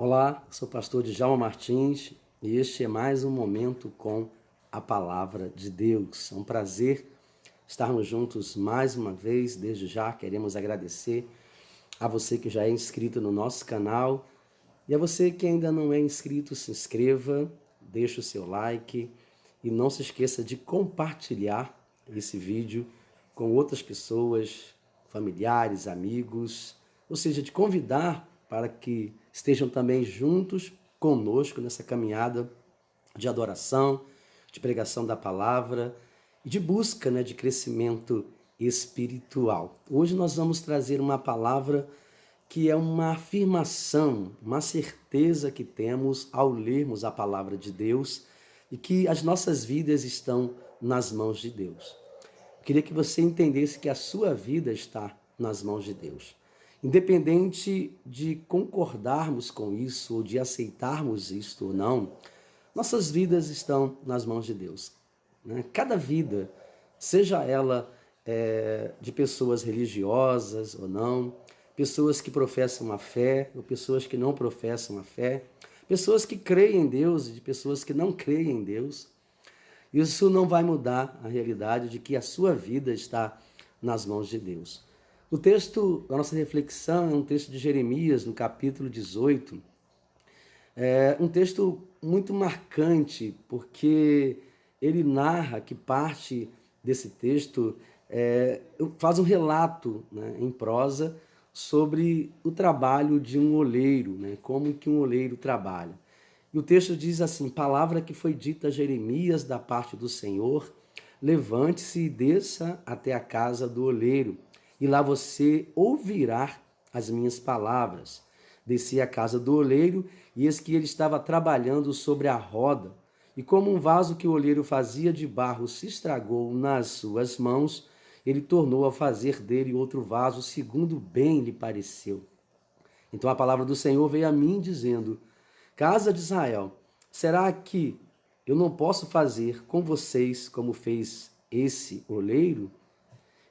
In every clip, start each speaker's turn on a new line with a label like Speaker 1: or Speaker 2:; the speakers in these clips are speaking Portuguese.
Speaker 1: Olá, sou o pastor Djalma Martins e este é mais um momento com a Palavra de Deus. É um prazer estarmos juntos mais uma vez. Desde já queremos agradecer a você que já é inscrito no nosso canal e a você que ainda não é inscrito, se inscreva, deixe o seu like e não se esqueça de compartilhar esse vídeo com outras pessoas, familiares, amigos, ou seja, de convidar para que estejam também juntos conosco nessa caminhada de adoração, de pregação da palavra e de busca, de crescimento espiritual. Hoje nós vamos trazer uma palavra que é uma afirmação, uma certeza que temos ao lermos a palavra de Deus e que as nossas vidas estão nas mãos de Deus. Eu queria que você entendesse que a sua vida está nas mãos de Deus. Independente de concordarmos com isso ou de aceitarmos isto ou não, nossas vidas estão nas mãos de Deus. Cada vida, seja ela de pessoas religiosas ou não, pessoas que professam a fé ou pessoas que não professam a fé, pessoas que creem em Deus e de pessoas que não creem em Deus, isso não vai mudar a realidade de que a sua vida está nas mãos de Deus. O texto da nossa reflexão é um texto de Jeremias, no capítulo 18. É um texto muito marcante, porque ele narra que parte desse texto faz um relato, em prosa sobre o trabalho de um oleiro, como que um oleiro trabalha. E o texto diz assim: palavra que foi dita a Jeremias da parte do Senhor, levante-se e desça até a casa do oleiro, e lá você ouvirá as minhas palavras. Desci à casa do oleiro, e eis que ele estava trabalhando sobre a roda, e como um vaso que o oleiro fazia de barro se estragou nas suas mãos, ele tornou a fazer dele outro vaso, segundo bem lhe pareceu. Então a palavra do Senhor veio a mim, dizendo: casa de Israel, será que eu não posso fazer com vocês como fez esse oleiro?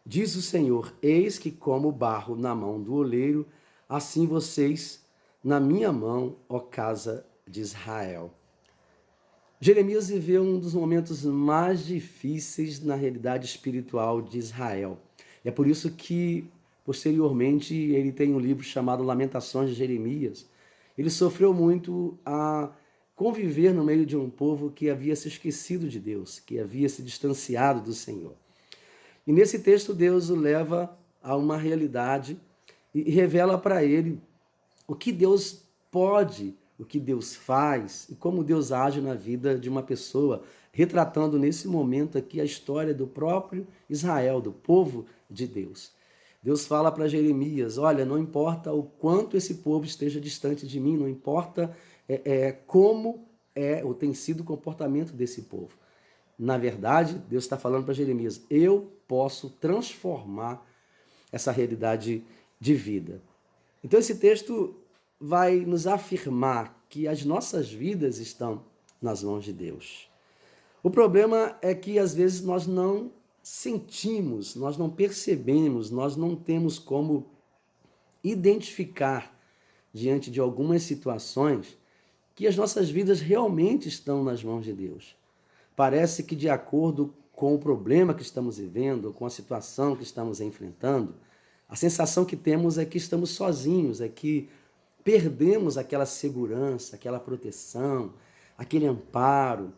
Speaker 1: Diz o Senhor: eis que como barro na mão do oleiro, assim vocês na minha mão, ó casa de Israel. Jeremias viveu um dos momentos mais difíceis na realidade espiritual de Israel. É por isso que, posteriormente, ele tem um livro chamado Lamentações de Jeremias. Ele sofreu muito a conviver no meio de um povo que havia se esquecido de Deus, que havia se distanciado do Senhor. E nesse texto Deus o leva a uma realidade e revela para ele o que Deus pode, o que Deus faz e como Deus age na vida de uma pessoa, retratando nesse momento aqui a história do próprio Israel, do povo de Deus. Deus fala para Jeremias: olha, não importa o quanto esse povo esteja distante de mim, não importa como é ou tem sido o comportamento desse povo. Na verdade, Deus está falando para Jeremias: eu posso transformar essa realidade de vida. Então esse texto vai nos afirmar que as nossas vidas estão nas mãos de Deus. O problema é que às vezes nós não sentimos, nós não percebemos, nós não temos como identificar diante de algumas situações que as nossas vidas realmente estão nas mãos de Deus. Parece que de acordo com o problema que estamos vivendo, com a situação que estamos enfrentando, a sensação que temos é que estamos sozinhos, é que perdemos aquela segurança, aquela proteção, aquele amparo,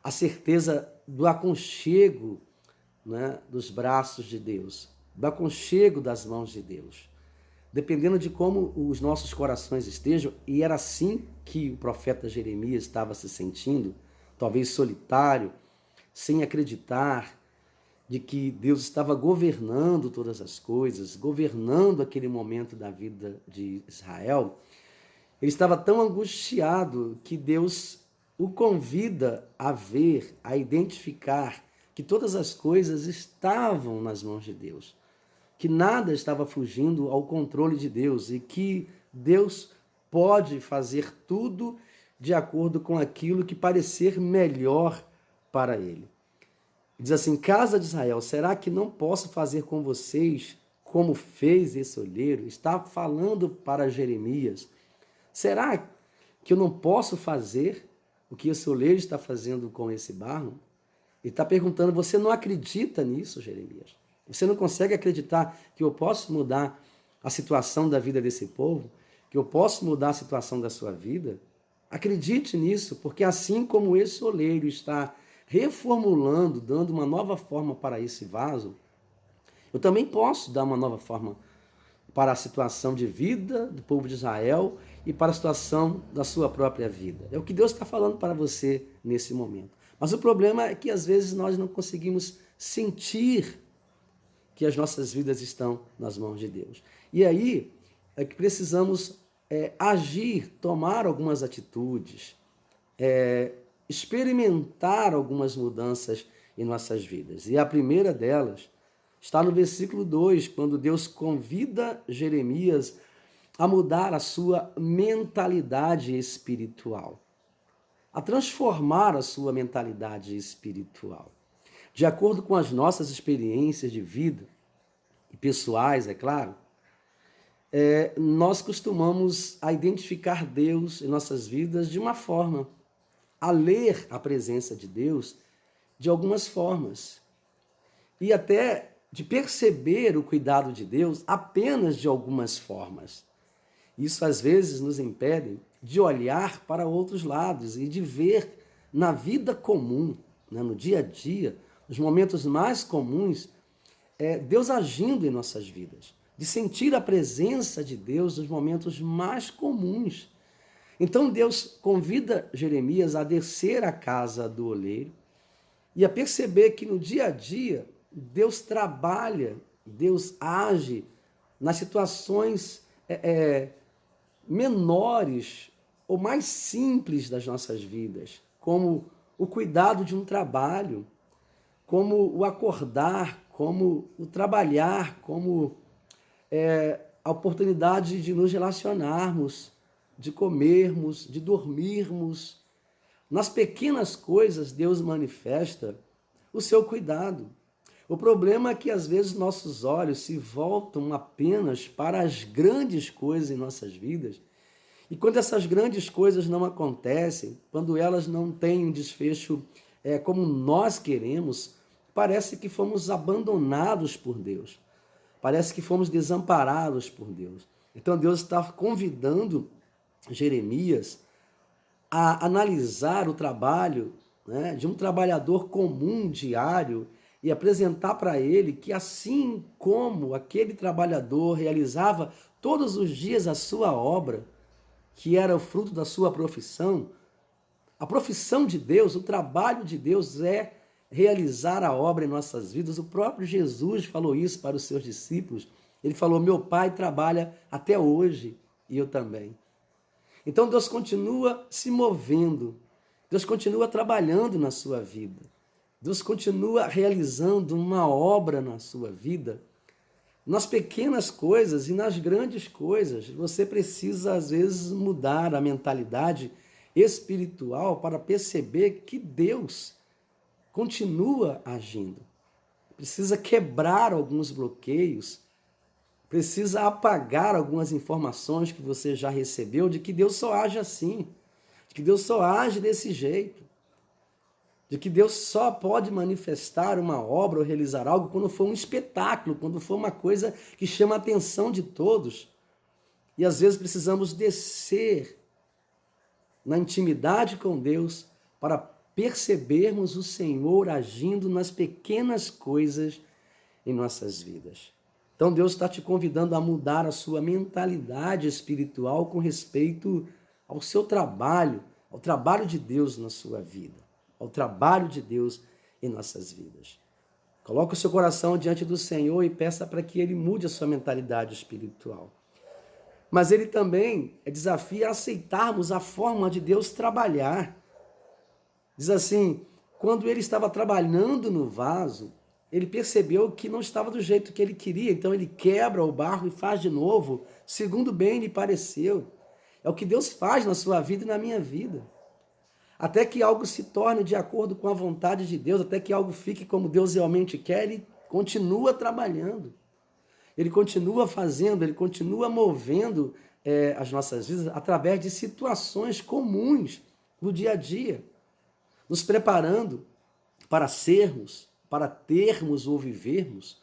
Speaker 1: a certeza do aconchego, dos braços de Deus, do aconchego das mãos de Deus. Dependendo de como os nossos corações estejam, e era assim que o profeta Jeremias estava se sentindo, talvez solitário, sem acreditar de que Deus estava governando todas as coisas, governando aquele momento da vida de Israel. Ele estava tão angustiado que Deus o convida a ver, a identificar que todas as coisas estavam nas mãos de Deus, que nada estava fugindo ao controle de Deus e que Deus pode fazer tudo de acordo com aquilo que parecer melhor para ele. Diz assim: casa de Israel, será que não posso fazer com vocês como fez esse olheiro? Está falando para Jeremias. Será que eu não posso fazer o que esse oleiro está fazendo com esse barro? Ele está perguntando, você não acredita nisso, Jeremias? Você não consegue acreditar que eu posso mudar a situação da vida desse povo? Que eu posso mudar a situação da sua vida? Acredite nisso, porque assim como esse oleiro está reformulando, dando uma nova forma para esse vaso, eu também posso dar uma nova forma para a situação de vida do povo de Israel e para a situação da sua própria vida. É o que Deus está falando para você nesse momento. Mas o problema é que às vezes nós não conseguimos sentir que as nossas vidas estão nas mãos de Deus. E aí é que precisamos agir, tomar algumas atitudes, experimentar algumas mudanças em nossas vidas. E a primeira delas está no versículo 2, quando Deus convida Jeremias a mudar a sua mentalidade espiritual, a transformar a sua mentalidade espiritual. De acordo com as nossas experiências de vida, e pessoais, é claro, nós costumamos a identificar Deus em nossas vidas de uma forma, a ler a presença de Deus de algumas formas, e até de perceber o cuidado de Deus apenas de algumas formas. Isso às vezes nos impede de olhar para outros lados e de ver na vida comum, né, no dia a dia, nos momentos mais comuns, Deus agindo em nossas vidas, de sentir a presença de Deus nos momentos mais comuns. Então Deus convida Jeremias a descer à casa do oleiro e a perceber que no dia a dia Deus trabalha, Deus age nas situações menores ou mais simples das nossas vidas, como o cuidado de um trabalho, como o acordar, como o trabalhar, como a oportunidade de nos relacionarmos, de comermos, de dormirmos. Nas pequenas coisas, Deus manifesta o seu cuidado. O problema é que, às vezes, nossos olhos se voltam apenas para as grandes coisas em nossas vidas. E quando essas grandes coisas não acontecem, quando elas não têm um desfecho como nós queremos, parece que fomos abandonados por Deus. Parece que fomos desamparados por Deus. Então Deus está convidando Jeremias a analisar o trabalho, né, de um trabalhador comum, diário, e apresentar para ele que assim como aquele trabalhador realizava todos os dias a sua obra, que era o fruto da sua profissão, a profissão de Deus, o trabalho de Deus é realizar a obra em nossas vidas. O próprio Jesus falou isso para os seus discípulos. Ele falou, meu Pai trabalha até hoje e eu também. Então Deus continua se movendo, Deus continua trabalhando na sua vida, Deus continua realizando uma obra na sua vida. Nas pequenas coisas e nas grandes coisas, você precisa às vezes mudar a mentalidade espiritual para perceber que Deus continua agindo. Precisa quebrar alguns bloqueios, precisa apagar algumas informações que você já recebeu de que Deus só age assim, de que Deus só age desse jeito, de que Deus só pode manifestar uma obra ou realizar algo quando for um espetáculo, quando for uma coisa que chama a atenção de todos. E às vezes precisamos descer na intimidade com Deus para percebermos o Senhor agindo nas pequenas coisas em nossas vidas. Então Deus está te convidando a mudar a sua mentalidade espiritual com respeito ao seu trabalho, ao trabalho de Deus na sua vida, ao trabalho de Deus em nossas vidas. Coloque o seu coração diante do Senhor e peça para que Ele mude a sua mentalidade espiritual. Mas Ele também desafia a aceitarmos a forma de Deus trabalhar. Diz assim, quando Ele estava trabalhando no vaso, Ele percebeu que não estava do jeito que Ele queria, então Ele quebra o barro e faz de novo, segundo bem lhe pareceu. É o que Deus faz na sua vida e na minha vida. Até que algo se torne de acordo com a vontade de Deus, até que algo fique como Deus realmente quer, Ele continua trabalhando. Ele continua fazendo, Ele continua movendo as nossas vidas através de situações comuns do dia a dia, nos preparando para sermos, para termos ou vivermos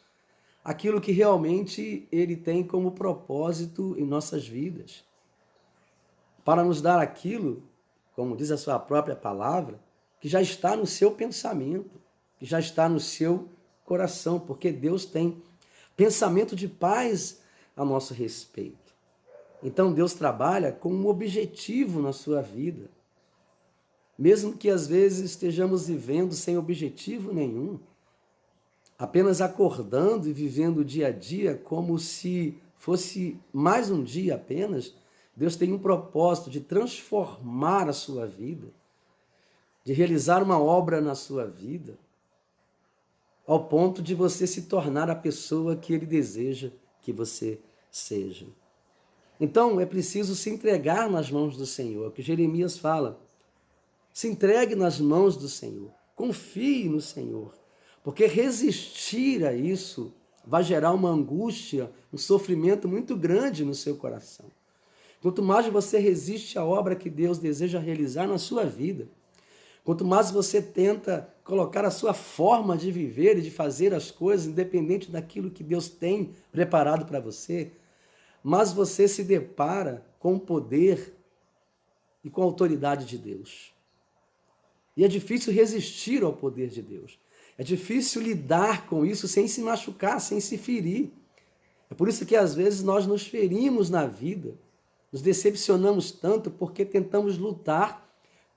Speaker 1: aquilo que realmente Ele tem como propósito em nossas vidas, para nos dar aquilo, como diz a sua própria palavra, que já está no seu pensamento, que já está no seu coração, porque Deus tem pensamento de paz a nosso respeito. Então Deus trabalha com um objetivo na sua vida. Mesmo que às vezes estejamos vivendo sem objetivo nenhum, apenas acordando e vivendo o dia a dia como se fosse mais um dia apenas, Deus tem um propósito de transformar a sua vida, de realizar uma obra na sua vida, ao ponto de você se tornar a pessoa que Ele deseja que você seja. Então, é preciso se entregar nas mãos do Senhor, é o que Jeremias fala. Se entregue nas mãos do Senhor, confie no Senhor, porque resistir a isso vai gerar uma angústia, um sofrimento muito grande no seu coração. Quanto mais você resiste à obra que Deus deseja realizar na sua vida, quanto mais você tenta colocar a sua forma de viver e de fazer as coisas, independente daquilo que Deus tem preparado para você, mais você se depara com o poder e com a autoridade de Deus. E é difícil resistir ao poder de Deus. É difícil lidar com isso sem se machucar, sem se ferir. É por isso que às vezes nós nos ferimos na vida, nos decepcionamos tanto porque tentamos lutar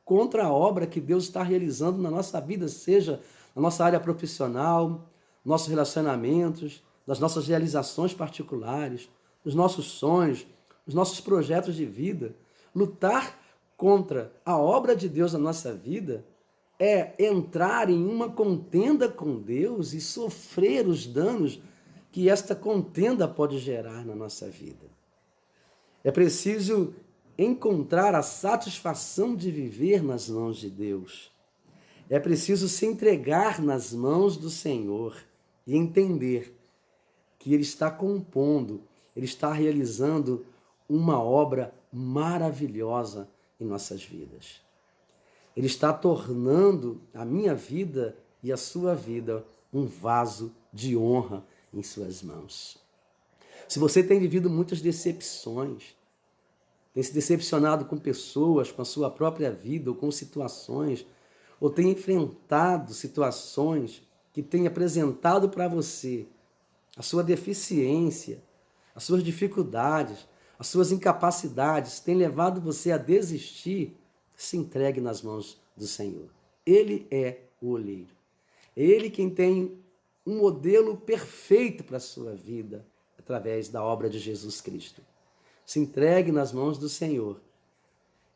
Speaker 1: contra a obra que Deus está realizando na nossa vida, seja na nossa área profissional, nossos relacionamentos, nas nossas realizações particulares, nos nossos sonhos, nos nossos projetos de vida. Lutar contra a obra de Deus na nossa vida é entrar em uma contenda com Deus e sofrer os danos que esta contenda pode gerar na nossa vida. É preciso encontrar a satisfação de viver nas mãos de Deus. É preciso se entregar nas mãos do Senhor e entender que Ele está compondo, Ele está realizando uma obra maravilhosa em nossas vidas. Ele está tornando a minha vida e a sua vida um vaso de honra em suas mãos. Se você tem vivido muitas decepções, tem se decepcionado com pessoas, com a sua própria vida ou com situações, ou tem enfrentado situações que têm apresentado para você a sua deficiência, as suas dificuldades, as suas incapacidades, tem levado você a desistir, se entregue nas mãos do Senhor. Ele é o oleiro. É Ele quem tem um modelo perfeito para a sua vida, através da obra de Jesus Cristo. Se entregue nas mãos do Senhor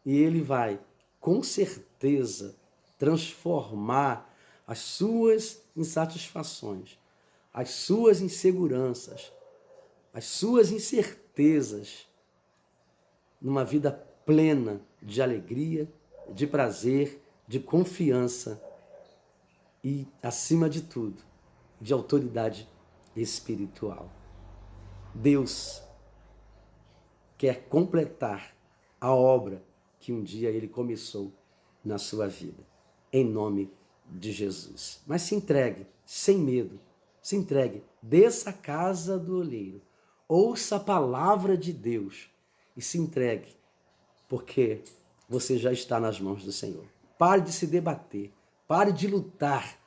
Speaker 1: e Ele vai, com certeza, transformar as suas insatisfações, as suas inseguranças, as suas incertezas, numa vida plena de alegria, de prazer, de confiança e, acima de tudo, de autoridade espiritual. Deus quer completar a obra que um dia Ele começou na sua vida, em nome de Jesus. Mas se entregue, sem medo, se entregue, desça a casa do oleiro, ouça a palavra de Deus e se entregue, porque você já está nas mãos do Senhor. Pare de se debater, pare de lutar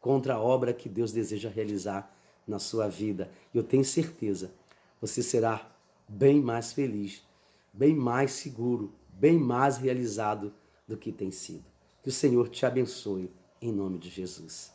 Speaker 1: contra a obra que Deus deseja realizar na sua vida. E eu tenho certeza, você será bem mais feliz, bem mais seguro, bem mais realizado do que tem sido. Que o Senhor te abençoe, em nome de Jesus.